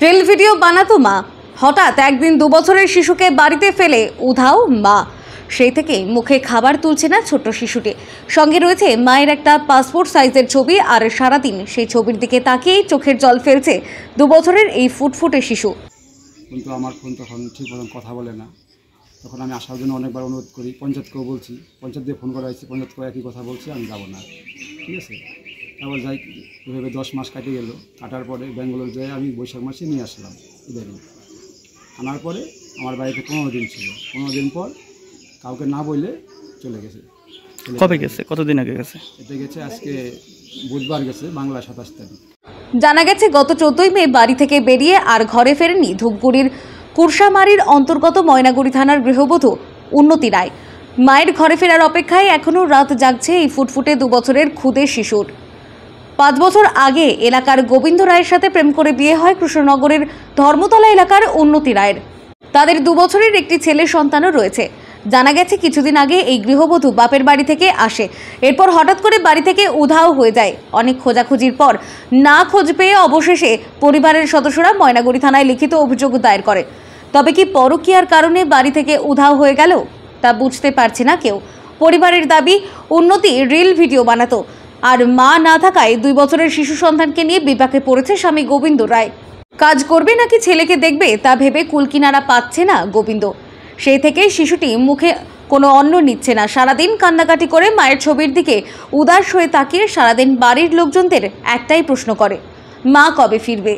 Reel video বানাতো মা। হঠাৎ একদিন 2 বছরের শিশুকে বাড়িতে ফেলে উধাও মা। সেই থেকে মুখে খাবার তুলছে না ছোট্ট শিশুটি। সঙ্গে রয়েছে মায়ের একটা পাসপোর্ট সাইজের ছবি, আর সারাদিন সেই ছবির দিকে তাকিয়েই চোখের জল ফেলছে 2 বছরের এই ফুটফুটে শিশু। কিন্তু আমার ফোন তখন ঠিক মতন কথা বলে না। তখন আমি আসার জন্য অনেকবার অনুরোধ করি, পঞ্চায়েতকেও বলছি, পঞ্চায়েত দিয়ে ফোন করা হয়েছে, পঞ্চায়েতকেও একই কথা বলছি আমি যাব না, ঠিক আছে। তারপর যাই এভাবে 10 মাস কাটে গেল। কাটার পরে ব্যাঙ্গালোর যেয়ে আমি বৈশাখ মাসে নিয়ে আসলাম। ইদানিং আনার পরে আমার বাড়িতে 15 দিন ছিল। 15 দিন পর কাউকে না বলে চলে গেছে। কবে গেছে? কতদিন আগে গেছে? এটা গেছে আজকে বুধবার গেছে, বাংলা 27 তারিখ। জানা গেছে গত 14ই মে বাড়ি থেকে বেরিয়ে আর ঘরে ফেরেনি ধূপগুড়ির কুরসামারির অন্তর্গত ময়নাগুড়ি থানার গৃহবধূ উন্নতি রায়। মায়ের ঘরে ফেরার অপেক্ষায় এখনও রাত জাগছে এই ফুটফুটে 2 বছরের ক্ষুদে শিশুর। 5 বছর আগে এলাকার গোবিন্দ রায়ের সাথে প্রেম করে বিয়ে হয় কৃষ্ণনগরের ধর্মতলা এলাকার উন্নতি রায়ের। তাদের 2 বছরের একটি ছেলে সন্তানও রয়েছে। জানা গেছে কিছুদিন আগে এই গৃহবধূ বাপের বাড়ি থেকে আসে, এরপর হঠাৎ করে বাড়ি থেকে উধাও হয়ে যায়। অনেক খোঁজাখুঁজির পর না খোঁজ পেয়ে অবশেষে পরিবারের সদস্যরা ময়নাগুড়ি থানায় লিখিত অভিযোগ দায়ের করে। তবে কি পরকীয়ার কারণে বাড়ি থেকে উধাও হয়ে গেল তা বুঝতে পারছে না কেউ। পরিবারের দাবি, উন্নতি রিল ভিডিও বানাতো, আর মা না থাকায় 2 বছরের শিশু সন্তানকে নিয়ে বিপাকে পড়েছে স্বামী গোবিন্দ রায়। কাজ করবে নাকি ছেলেকে দেখবে তা ভেবে কুলকিনারা পাচ্ছে না গোবিন্দ। সেই থেকেই শিশুটি মুখে কোনো অন্ন নিচ্ছে না। সারাদিন কান্নাকাটি করে মায়ের ছবির দিকে উদাস হয়ে তাকিয়ে সারাদিন বাড়ির লোকজনদের একটাই প্রশ্ন করে, মা কবে ফিরবে।